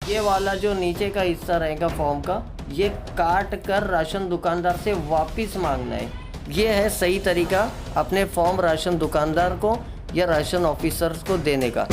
ये वाला जो नीचे का हिस्सा रहेगा फॉर्म का, ये काट कर राशन दुकानदार से वापस मांगना है। ये है सही तरीका अपने फॉर्म राशन दुकानदार को या राशन ऑफिसर्स को देने का।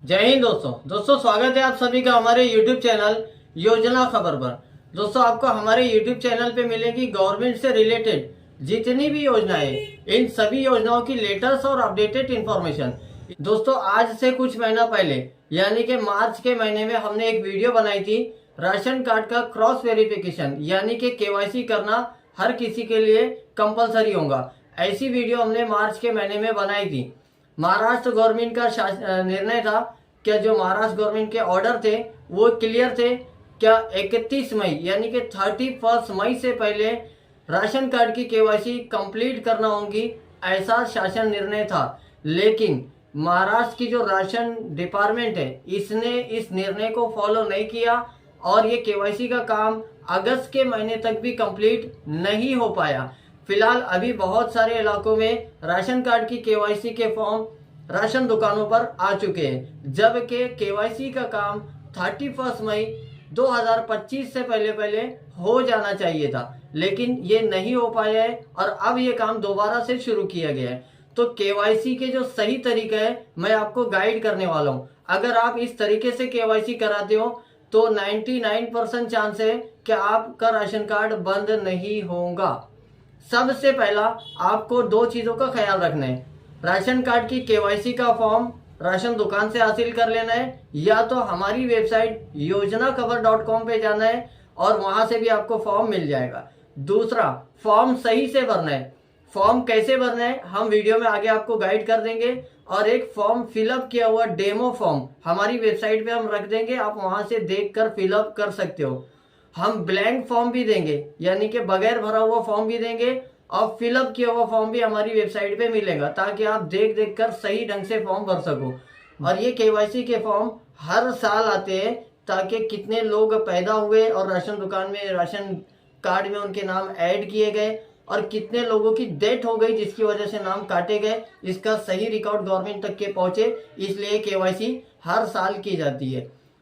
जय हिंद दोस्तों स्वागत है आप सभी का हमारे YouTube चैनल योजना खबर पर। दोस्तों आपको हमारे YouTube चैनल पे मिलेगी गवर्नमेंट से रिलेटेड जितनी भी योजनाएं, इन सभी योजनाओं की लेटेस्ट और अपडेटेड इंफॉर्मेशन। दोस्तों आज से कुछ महीना पहले यानी कि मार्च के महीने में हमने एक वीडियो बनाई थी राशन कार्ड का क्रॉस वेरिफिकेशन यानी कि KYC करना हर किसी के लिए कंपलसरी होगा। ऐसी वीडियो हमने मार्च के महीने में बनाई थी। महाराष्ट्र गवर्नमेंट का निर्णय था, क्या जो महाराष्ट्र गवर्नमेंट के ऑर्डर थे वो क्लियर थे, क्या 31 मई यानी कि 31 मई से पहले राशन कार्ड की KYC कंप्लीट करना होगी, ऐसा शासन निर्णय था। लेकिन महाराष्ट्र की जो राशन डिपार्टमेंट है इसने इस निर्णय को फॉलो नहीं किया और ये KYC का काम अगस्त के महीने तक भी कंप्लीट नहीं हो पाया। फिलहाल अभी बहुत सारे इलाकों में राशन कार्ड की KYC के फॉर्म राशन दुकानों पर आ चुके हैं, जबकि KYC का काम 31 मई 2025 से पहले हो जाना चाहिए था, लेकिन ये नहीं हो पाया है और अब ये काम दोबारा से शुरू किया गया है। तो KYC के जो सही तरीका है मैं आपको गाइड करने वाला हूँ। अगर आप इस तरीके से KYC कराते हो तो 99% चांस है कि आपका राशन कार्ड बंद नहीं होगा। सबसे पहला आपको दो चीजों का ख्याल रखना है। राशन कार्ड की KYC का फॉर्म राशन दुकान से हासिल कर लेना है, या तो हमारी वेबसाइट योजनाखबर.com पे जाना है और वहां से भी आपको फॉर्म मिल जाएगा। दूसरा, फॉर्म सही से भरना है। फॉर्म कैसे भरना है हम वीडियो में आगे आपको गाइड कर देंगे, और एक फॉर्म फिलअप किया हुआ डेमो फॉर्म हमारी वेबसाइट पे हम रख देंगे, आप वहां से देखकर फिलअप कर सकते हो। हम ब्लैंक फॉर्म भी देंगे यानी कि बगैर भरा हुआ फॉर्म भी देंगे, और फिलअप किया हुआ फॉर्म भी हमारी वेबसाइट पे मिलेगा ताकि आप देख कर सही ढंग से फॉर्म भर सको। और ये KYC के फॉर्म हर साल आते हैं ताकि कितने लोग पैदा हुए और राशन दुकान में राशन कार्ड में उनके नाम ऐड किए गए और कितने लोगों की डेथ हो गई जिसकी वजह से नाम काटे गए, इसका सही रिकॉर्ड गवर्नमेंट तक के पहुंचे, इसलिए KYC हर साल की जाती है।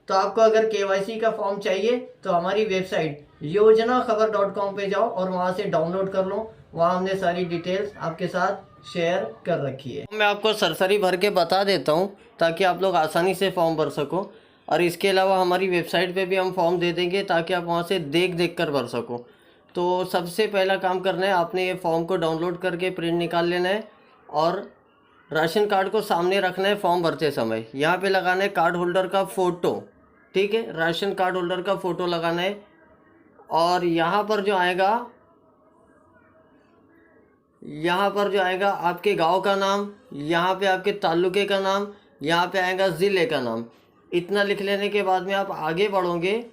तो आपको अगर KYC का फॉर्म चाहिए तो हमारी वेबसाइट योजनाखबर.com पे जाओ और वहां से डाउनलोड कर लो। वहां हमने सारी डिटेल्स आपके साथ शेयर कर रखी है। मैं आपको सरसरी भर के बता देता हूं ताकि आप लोग आसानी से फॉर्म भर सको, और इसके अलावा हमारी वेबसाइट पे भी हम फॉर्म दे देंगे ताकि आप वहां से देख कर भर सको। तो सबसे पहला काम करना है, आपने ये फॉर्म को डाउनलोड करके प्रिंट निकाल लेना है और राशन कार्ड को सामने रखना है। फॉर्म भरते समय यहाँ पे लगाना है कार्ड होल्डर का फ़ोटो, ठीक है, राशन कार्ड होल्डर का फ़ोटो लगाना है। और यहाँ पर जो आएगा आपके गांव का नाम, यहाँ पे आपके तालुके का नाम, यहाँ पे आएगा ज़िले का नाम। इतना लिख लेने के बाद में आप आगे बढ़ोगे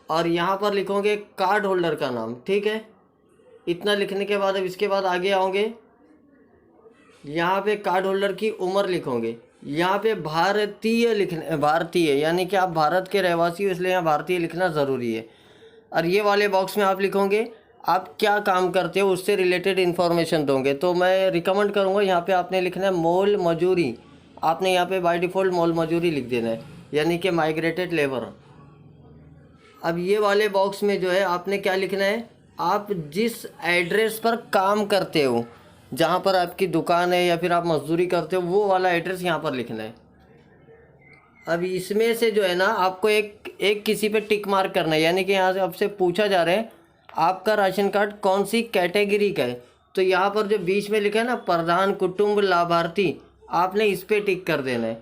और यहाँ पर लिखोगे कार्ड होल्डर का नाम, ठीक है। इतना लिखने के बाद अब इसके बाद आगे आओगे, यहाँ पे कार्ड होल्डर की उम्र लिखोगे। यहाँ पे भारतीय यानी कि आप भारत के रहवासी हो, इसलिए यहाँ भारतीय लिखना ज़रूरी है। और ये वाले बॉक्स में आप लिखोगे आप क्या काम करते हो, उससे रिलेटेड इन्फॉर्मेशन दोगे। तो मैं रिकमेंड करूँगा यहाँ पे आपने लिखना है मोल मजूरी। आपने यहाँ पे बाय डिफ़ॉल्ट मोल मजूरी लिख देना है यानी कि माइग्रेटेड लेबर। अब ये वाले बॉक्स में जो है आपने क्या लिखना है, आप जिस एड्रेस पर काम करते हो, जहाँ पर आपकी दुकान है या फिर आप मजदूरी करते हो, वो वाला एड्रेस यहाँ पर लिखना है। अब इसमें से जो है ना आपको एक किसी पे टिक मार्क करना है, यानी कि यहाँ से आपसे पूछा जा रहा है आपका राशन कार्ड कौन सी कैटेगरी का है। तो यहाँ पर जो बीच में लिखा है ना प्रधान कुटुंब लाभार्थी, आपने इस पर टिक कर देना है।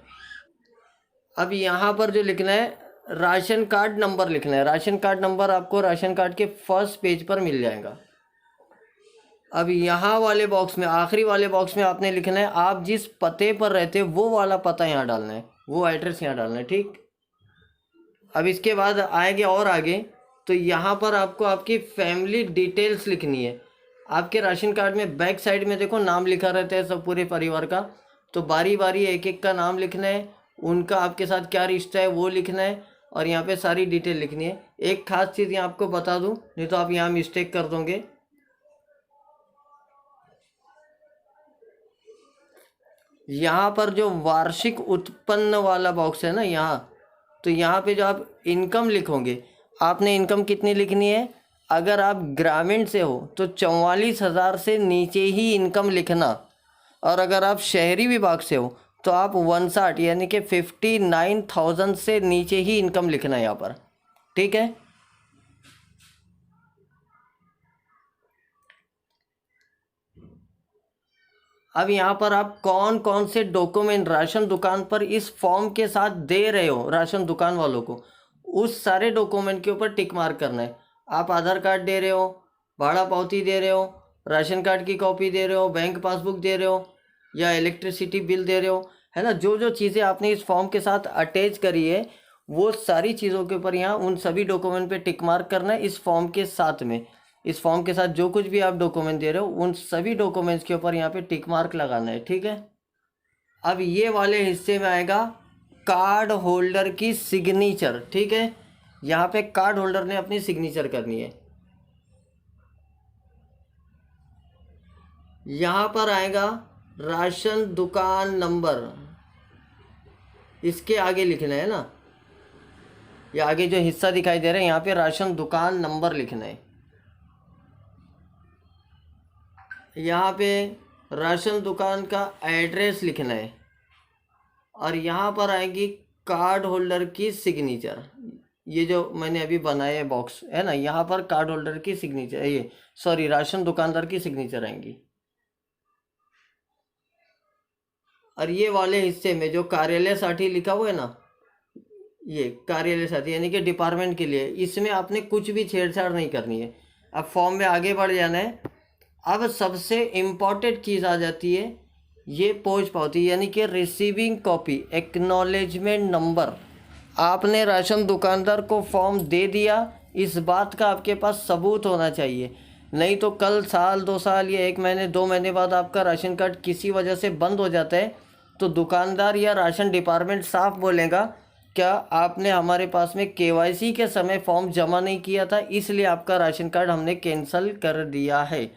अब यहाँ पर जो लिखना है राशन कार्ड नंबर लिखना है। राशन कार्ड नंबर आपको राशन कार्ड के फर्स्ट पेज पर मिल जाएगा। अब यहाँ वाले बॉक्स में, आखिरी वाले बॉक्स में आपने लिखना है आप जिस पते पर रहते हो वो वाला पता यहाँ डालना है, वो एड्रेस यहाँ डालना है, ठीक। अब इसके बाद आएंगे और आगे, तो यहाँ पर आपको आपकी फैमिली डिटेल्स लिखनी है। आपके राशन कार्ड में बैक साइड में देखो नाम लिखा रहता है सब पूरे परिवार का, तो बारी बारी एक एक का नाम लिखना है, उनका आपके साथ क्या रिश्ता है वो लिखना है, और यहाँ पे सारी डिटेल लिखनी है। एक खास चीज़ यहाँ आपको बता दूँ, नहीं तो आप यहाँ मिस्टेक कर दोगे। यहाँ पर जो वार्षिक उत्पन्न वाला बॉक्स है ना यहाँ, तो यहाँ पे जो आप इनकम लिखोगे, आपने इनकम कितनी लिखनी है, अगर आप ग्रामीण से हो तो 44,000 से नीचे ही इनकम लिखना, और अगर आप शहरी विभाग से हो तो आप 59 यानी कि 59,000 से नीचे ही इनकम लिखना है यहाँ पर। ठीक है। अब यहाँ पर आप कौन कौन से डॉक्यूमेंट राशन दुकान पर इस फॉर्म के साथ दे रहे हो राशन दुकान वालों को, उस सारे डॉक्यूमेंट के ऊपर टिक मार्क करना है। आप आधार कार्ड दे रहे हो, भाड़ा पावती दे रहे हो, राशन कार्ड की कॉपी दे रहे हो, बैंक पासबुक दे रहे हो, या इलेक्ट्रिसिटी बिल दे रहे हो, है ना, जो जो चीज़ें आपने इस फॉर्म के साथ अटैच करी है वो सारी चीज़ों के ऊपर यहाँ उन सभी डॉक्यूमेंट पे टिक मार्क करना है इस फॉर्म के साथ में। इस फॉर्म के साथ जो कुछ भी आप डॉक्यूमेंट दे रहे हो उन सभी डॉक्यूमेंट्स के ऊपर यहाँ पे टिक मार्क लगाना है। ठीक है। अब ये वाले हिस्से में आएगा कार्ड होल्डर की सिग्नेचर। ठीक है। यहाँ पे कार्ड होल्डर ने अपनी सिग्नेचर करनी है। यहाँ पर आएगा राशन दुकान नंबर, इसके आगे लिखना है ना, ये आगे जो हिस्सा दिखाई दे रहा है यहाँ पे राशन दुकान नंबर लिखना है। यहाँ पे राशन दुकान का एड्रेस लिखना है, और यहाँ पर आएगी कार्ड होल्डर की सिग्नेचर। ये जो मैंने अभी बनाया है बॉक्स है ना, यहाँ पर कार्ड होल्डर की सिग्नेचर, ये सॉरी राशन दुकानदार की सिग्नेचर आएंगी। और ये वाले हिस्से में जो कार्यालय साठी लिखा हुआ है ना, ये कार्यालय साथी यानी कि डिपार्टमेंट के लिए, इसमें आपने कुछ भी छेड़छाड़ नहीं करनी है। अब फॉर्म में आगे बढ़ जाना है। अब सबसे इम्पॉर्टेंट चीज़ आ जाती है ये पोस्ट पावती यानी कि रिसीविंग कॉपी एक्नॉलेजमेंट नंबर। आपने राशन दुकानदार को फॉर्म दे दिया, इस बात का आपके पास सबूत होना चाहिए, नहीं तो कल साल 2 साल या 1 महीने 2 महीने बाद आपका राशन कार्ड किसी वजह से बंद हो जाता है तो दुकानदार या राशन डिपार्टमेंट साफ बोलेगा क्या आपने हमारे पास में केवाईसी के समय फॉर्म जमा नहीं किया था, इसलिए आपका राशन कार्ड हमने कैंसिल कर दिया है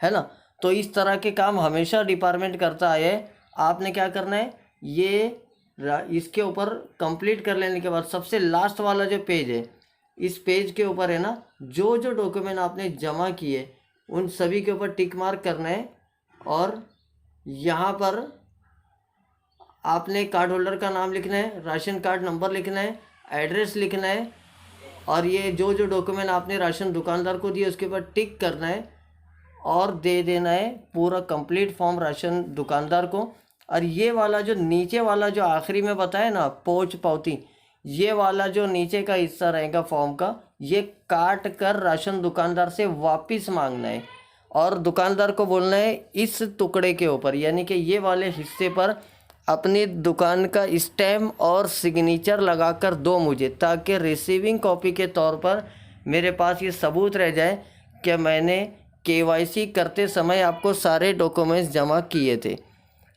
ना। तो इस तरह के काम हमेशा डिपार्टमेंट करता है। आपने क्या करना है, ये इसके ऊपर कंप्लीट कर लेने के बाद सबसे लास्ट वाला जो पेज है, इस पेज के ऊपर है ना जो जो डॉक्यूमेंट आपने जमा किए उन सभी के ऊपर टिक मार्क करना है, और यहाँ पर आपने कार्ड होल्डर का नाम लिखना है, राशन कार्ड नंबर लिखना है, एड्रेस लिखना है, और ये जो जो डॉक्यूमेंट आपने राशन दुकानदार को दिए उसके ऊपर टिक करना है और दे देना है पूरा कंप्लीट फॉर्म राशन दुकानदार को। और ये वाला जो नीचे वाला जो आखिरी में बताया ना पोस्ट पावती, ये वाला जो नीचे का हिस्सा रहेगा फॉर्म का, ये काट कर राशन दुकानदार से वापस मांगना है, और दुकानदार को बोलना है इस टुकड़े के ऊपर यानी कि ये वाले हिस्से पर अपनी दुकान का स्टैम्प और सिग्नेचर लगाकर दो मुझे, ताकि रिसीविंग कॉपी के तौर पर मेरे पास ये सबूत रह जाए कि मैंने केवाईसी करते समय आपको सारे डॉक्यूमेंट्स जमा किए थे।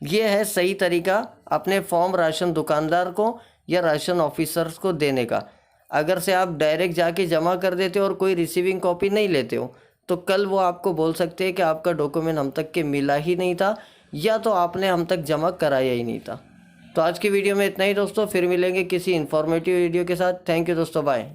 ये है सही तरीका अपने फॉर्म राशन दुकानदार को या राशन ऑफिसर्स को देने का। अगर से आप डायरेक्ट जाके जमा कर देते हो और कोई रिसीविंग कॉपी नहीं लेते हो तो कल वो आपको बोल सकते हैं कि आपका डॉक्यूमेंट हम तक के मिला ही नहीं था, या तो आपने हम तक जमा कराया ही नहीं था। तो आज की वीडियो में इतना ही दोस्तों, फिर मिलेंगे किसी इन्फॉर्मेटिव वीडियो के साथ। थैंक यू दोस्तों, बाय।